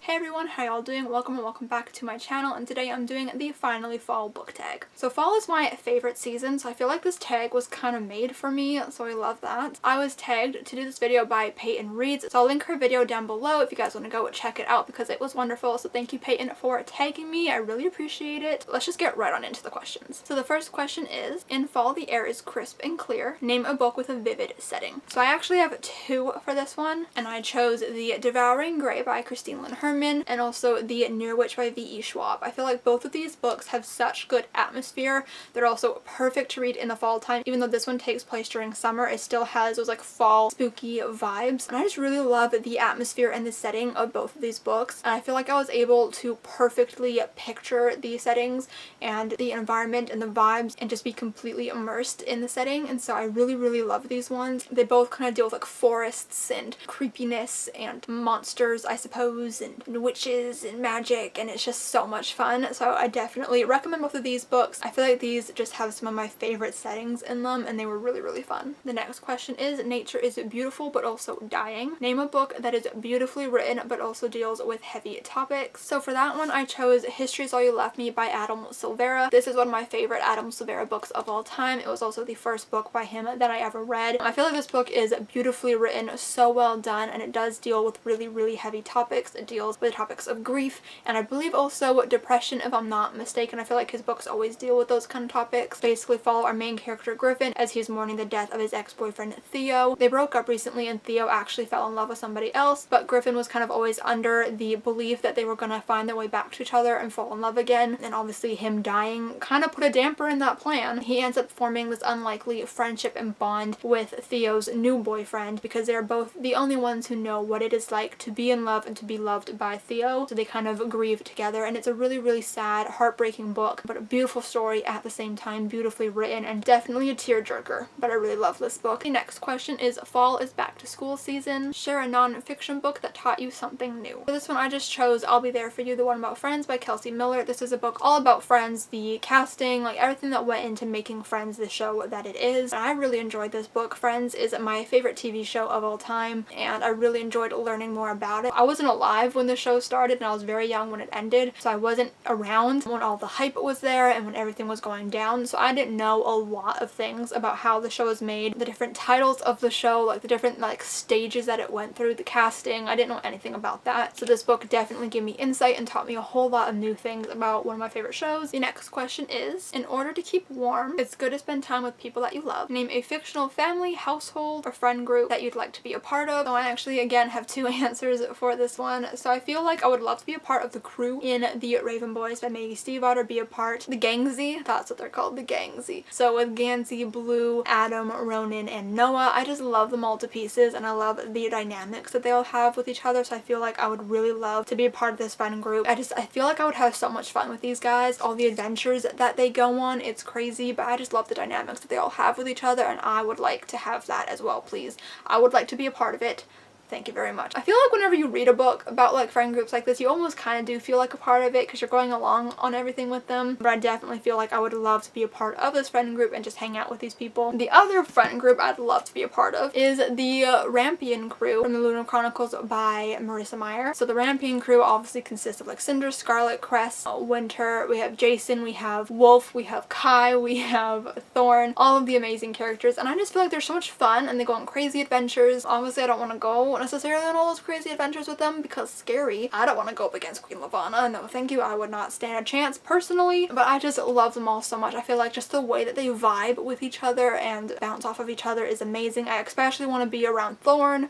Hey everyone, how y'all doing? Welcome and welcome back to my channel, and today I'm doing the Finally Fall book tag. So fall is my favorite season, so I feel like this tag was kind of made for me, so I love that. I was tagged to do this video by Peyton Reeds, so I'll link her video down below if you guys want to go check it out because it was wonderful. So thank you, Peyton, for tagging me. I really appreciate it. Let's just get right on into the questions. So the first question is, in fall the air is crisp and clear. Name a book with a vivid setting. So I actually have two for this one, and I chose The Devouring Grey by Christine Lynn Herman and also The Near Witch by V.E. Schwab. I feel like both of these books have such good atmosphere. They're also perfect to read in the fall time. Even though this one takes place during summer, it still has those like fall spooky vibes. And I just really love the atmosphere and the setting of both of these books. And I feel like I was able to perfectly picture the settings and the environment and the vibes and just be completely immersed in the setting. And so I really love these ones. They both kind of deal with like forests and creepiness and monsters, I suppose, and witches and magic, and it's just so much fun. So I definitely recommend both of these books. I feel like these just have some of my favorite settings in them, and they were really fun. The next question is, nature is beautiful but also dying. Name a book that is beautifully written but also deals with heavy topics. So for that one I chose History Is All You Left Me by Adam Silvera. This is one of my favorite Adam Silvera books of all time. It was also the first book by him that I ever read. I feel like this book is beautifully written, so well done, and it does deal with really heavy topics. It deals with topics of grief and I believe also depression, if I'm not mistaken. I feel like his books always deal with those kind of topics. Basically follow our main character Griffin as he's mourning the death of his ex-boyfriend Theo. They broke up recently and Theo actually fell in love with somebody else, but Griffin was kind of always under the belief that they were gonna find their way back to each other and fall in love again, and obviously him dying kind of put a damper in that plan. He ends up forming this unlikely friendship and bond with Theo's new boyfriend because they're both the only ones who know what it is like to be in love and to be loved by Theo. So they kind of grieve together, and it's a really sad, heartbreaking book, but a beautiful story at the same time, beautifully written, and definitely a tearjerker. But I really love this book. The next question is, fall is back to school season. Share a non-fiction book that taught you something new. For this one I just chose I'll Be There For You, The One About Friends by Kelsey Miller. This is a book all about Friends, the casting, like everything that went into making Friends the show that it is. And I really enjoyed this book. Friends is my favorite TV show of all time, and I really enjoyed learning more about it. I wasn't alive when the show started and I was very young when it ended, so I wasn't around when all the hype was there and when everything was going down, so I didn't know a lot of things about how the show was made, the different titles of the show, like the different like stages that it went through, the casting. I didn't know anything about that, so this book definitely gave me insight and taught me a whole lot of new things about one of my favorite shows. The next question is, in order to keep warm, it's good to spend time with people that you love. Name a fictional family, household, or friend group that you'd like to be a part of. So I actually again have two answers for this one. So I feel like I would love to be a part of the crew in The Raven Boys by Maggie Stiefvater, or be a part the Gangsy, that's what they're called, the Gangsy. So with Gansey, Blue, Adam, Ronan, and Noah, I just love them all to pieces, and I love the dynamics that they all have with each other. So I feel like I would really love to be a part of this friend group. I feel like I would have so much fun with these guys, all the adventures that they go on. It's crazy, but I just love the dynamics that they all have with each other, and I would like to have that as well, please. I would like to be a part of it. Thank you very much. I feel like whenever you read a book about like friend groups like this, you almost kind of do feel like a part of it because you're going along on everything with them. But I definitely feel like I would love to be a part of this friend group and just hang out with these people. The other friend group I'd love to be a part of is the Rampion crew from the Lunar Chronicles by Marissa Meyer. So the Rampion crew obviously consists of like Cinder, Scarlet, Cress, Winter, we have Jason, we have Wolf, we have Kai, we have Thorn, all of the amazing characters, and I just feel like they're so much fun and they go on crazy adventures. Obviously I don't want to go necessarily on all those crazy adventures with them because scary. I don't want to go up against Queen Lavanna. No thank you. I would not stand a chance personally, but I just love them all so much. I feel like just the way that they vibe with each other and bounce off of each other is amazing. I especially want to be around Thorn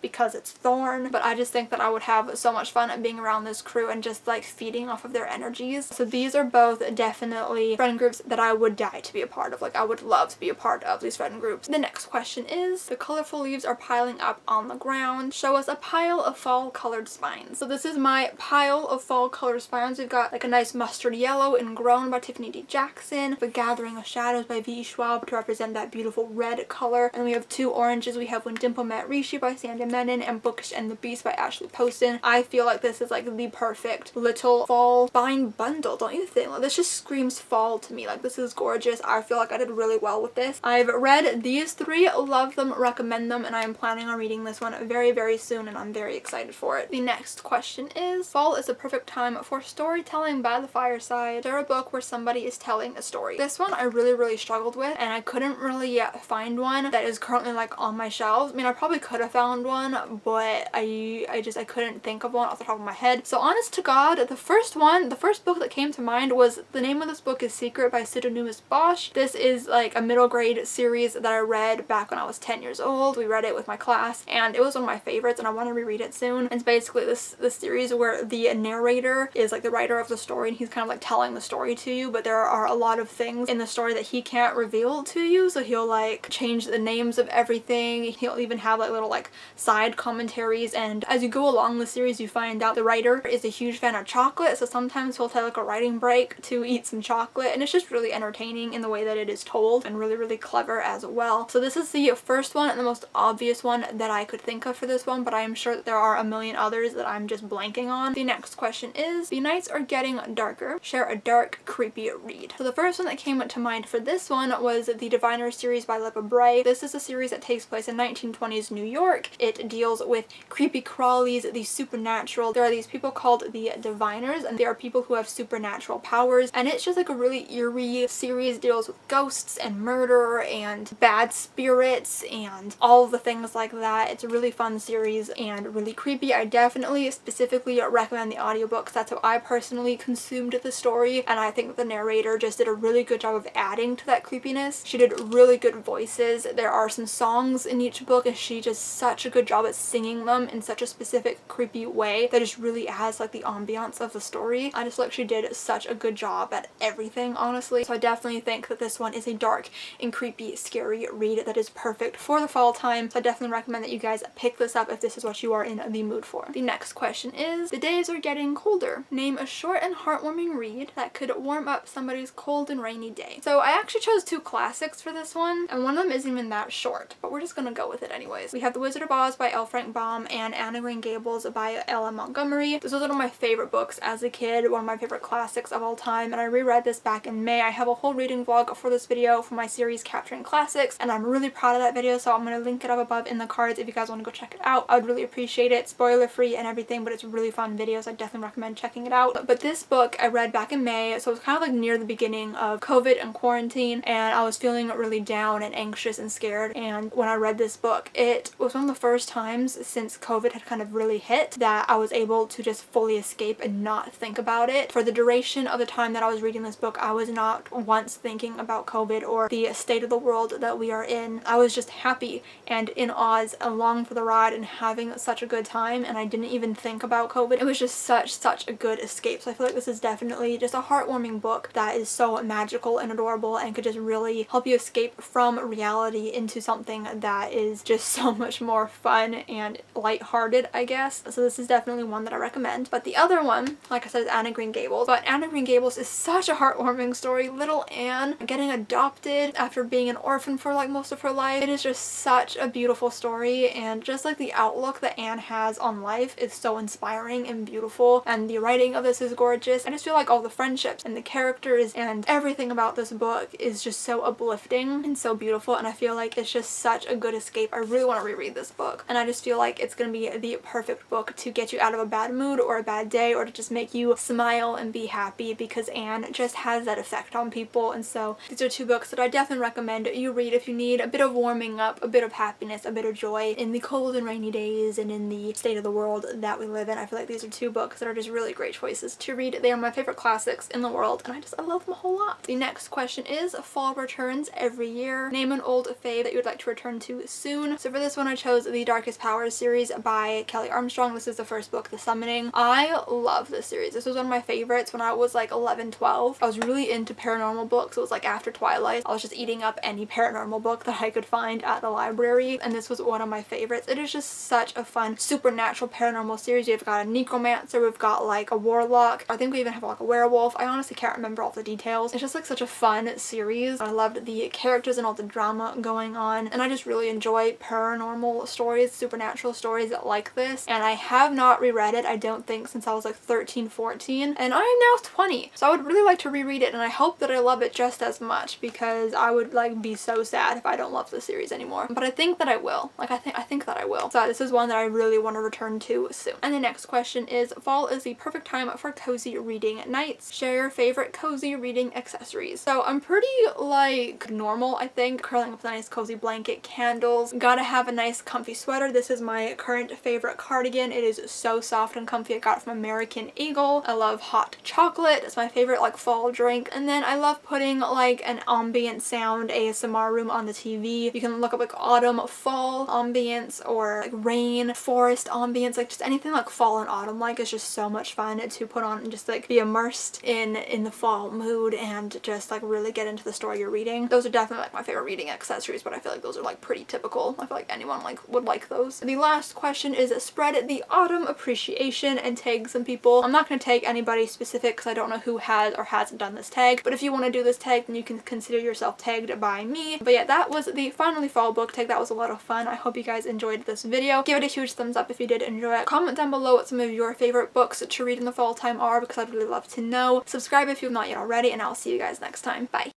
because it's Thorn, but I just think that I would have so much fun at being around this crew and just like feeding off of their energies. So these are both definitely friend groups that I would die to be a part of. Like I would love to be a part of these friend groups. The next question is, the colorful leaves are piling up on the ground. Show us a pile of fall colored spines. So this is my pile of fall colored spines. We've got like a nice mustard yellow in Grown by Tiffany D. Jackson, The Gathering of Shadows by V.E. Schwab to represent that beautiful red color, and we have two oranges. We have When Dimple Met Rishi by Sandra Menon and Bookish and the Beast by Ashley Poston. I feel like this is like the perfect little fall bind bundle, don't you think? Like, this just screams fall to me. Like, this is gorgeous. I feel like I did really well with this. I've read these three, love them, recommend them, and I am planning on reading this one very soon, and I'm very excited for it. The next question is, fall is a perfect time for storytelling by the fireside. Is there a book where somebody is telling a story? This one I really struggled with, and I couldn't really find one that is currently like on my shelves. I mean, I probably could have found one, but I couldn't think of one off the top of my head. So honest to God, the first book that came to mind was, the name of this book is Secret by Pseudonymous Bosch. This is like a middle grade series that I read back when I was 10 years old. We read it with my class, and it was one of my favorites, and I want to reread it soon. It's basically this series where the narrator is like the writer of the story, and he's kind of like telling the story to you, but there are a lot of things in the story that he can't reveal to you, so he'll like change the names of everything. He'll even have like little like side commentaries, and as you go along the series you find out the writer is a huge fan of chocolate, so sometimes he'll take like a writing break to eat some chocolate, and it's just really entertaining in the way that it is told, and really clever as well. So this is the first one and the most obvious one that I could think of for this one, but I am sure that there are a million others that I'm just blanking on. The next question is, the nights are getting darker. Share a dark, creepy read. So the first one that came to mind for this one was the Diviners series by Libba Bray. This is a series that takes place in 1920s New York. It deals with creepy crawlies, the supernatural. There are these people called the Diviners, and they are people who have supernatural powers, and it's just like a really eerie series. It deals with ghosts and murder and bad spirits and all the things like that. It's a really fun series and really creepy. I definitely specifically recommend the audiobooks. That's how I personally consumed the story, and I think that the narrator just did a really good job of adding to that creepiness. She did really good voices. There are some songs in each book, and she does such a good job at singing them in such a specific creepy way that just really adds like the ambiance of the story. I just feel like she did such a good job at everything, honestly. So I definitely think that this one is a dark and creepy, scary read that is perfect for the fall time. So I definitely recommend that you guys pick this up if this is what you are in the mood for. The next question is, the days are getting colder. Name a short and heartwarming read that could warm up somebody's cold and rainy day. So I actually chose two classics for this one, and one of them isn't even that short, but we're just gonna go with it anyways. We have The Wizard of Oz by L. Frank Baum and Anne of Green Gables by L.M. Montgomery. This was one of my favorite books as a kid, one of my favorite classics of all time, and I reread this back in May. I have a whole reading vlog for this video for my series Capturing Classics, and I'm really proud of that video, so I'm gonna link it up above in the cards if you guys want to go check it out. I would really appreciate it. Spoiler free and everything, but it's a really fun video, so I definitely recommend checking it out. But this book I read back in May, so it was kind of like near the beginning of COVID and quarantine, and I was feeling really down and anxious and scared, and when I read this book, it was one of the first times since COVID had kind of really hit that I was able to just fully escape and not think about it. For the duration of the time that I was reading this book, I was not once thinking about COVID or the state of the world that we are in. I was just happy and in Oz, along for the ride, and having such a good time, and I didn't even think about COVID. It was just such a good escape. So I feel like this is definitely just a heartwarming book that is so magical and adorable and could just really help you escape from reality into something that is just so much more fun and lighthearted, I guess. So this is definitely one that I recommend. But the other one, like I said, is Anne of Green Gables. But Anne of Green Gables is such a heartwarming story. Little Anne getting adopted after being an orphan for like most of her life. It is just such a beautiful story, and just like the outlook that Anne has on life is so inspiring and beautiful, and the writing of this is gorgeous. I just feel like all the friendships and the characters and everything about this book is just so uplifting and so beautiful, and I feel like it's just such a good escape. I really want to reread this book, and I just feel like it's gonna be the perfect book to get you out of a bad mood or a bad day, or to just make you smile and be happy, because Anne just has that effect on people. And so these are two books that I definitely recommend you read if you need a bit of warming up, a bit of happiness, a bit of joy in the cold and rainy days and in the state of the world that we live in. I feel like these are two books that are just really great choices to read. They are my favorite classics in the world, and I love them a whole lot. The next question is, fall returns every year. Name an old fave that you would like to return to soon. So for this one I chose the Darkest Powers series by Kelly Armstrong. This is the first book, The Summoning. I love this series. This was one of my favorites when I was like 11, 12. I was really into paranormal books. It was like after Twilight. I was just eating up any paranormal book that I could find at the library, and this was one of my favorites. It is just such a fun supernatural paranormal series. We've got a necromancer, we've got like a warlock, I think we even have like a werewolf. I honestly can't remember all the details. It's just like such a fun series. I loved the characters and all the drama going on, and I just really enjoy paranormal stories stories, supernatural stories like this, and I have not reread it, I don't think, since I was like 13, 14, and I am now 20. So I would really like to reread it, and I hope that I love it just as much, because I would like be so sad if I don't love the series anymore. But I think that I will. Like I think that I will. So this is one that I really want to return to soon. And the next question is, fall is the perfect time for cozy reading nights. Share your favorite cozy reading accessories. So I'm pretty like normal, I think. Curling up with a nice cozy blanket, candles. Gotta have a nice comfy sweater. This is my current favorite cardigan. It is so soft and comfy. I got it from American Eagle. I love hot chocolate. It's my favorite like fall drink. And then I love putting like an ambient sound ASMR room on the TV. You can look up like autumn, fall ambience, or like rain, forest ambience, like just anything like fall and autumn like is just so much fun to put on and just like be immersed in the fall mood and just like really get into the story you're reading. Those are definitely like my favorite reading accessories, but I feel like those are like pretty typical. I feel like anyone like would like those. The last question is, spread the autumn appreciation and tag some people. I'm not going to tag anybody specific because I don't know who has or hasn't done this tag, but if you want to do this tag, then you can consider yourself tagged by me. But yeah, that was the Finally Fall book tag. That was a lot of fun. I hope you guys enjoyed this video. Give it a huge thumbs up if you did enjoy it. Comment down below what some of your favorite books to read in the fall time are, because I'd really love to know. Subscribe if you've not yet already, and I'll see you guys next time. Bye.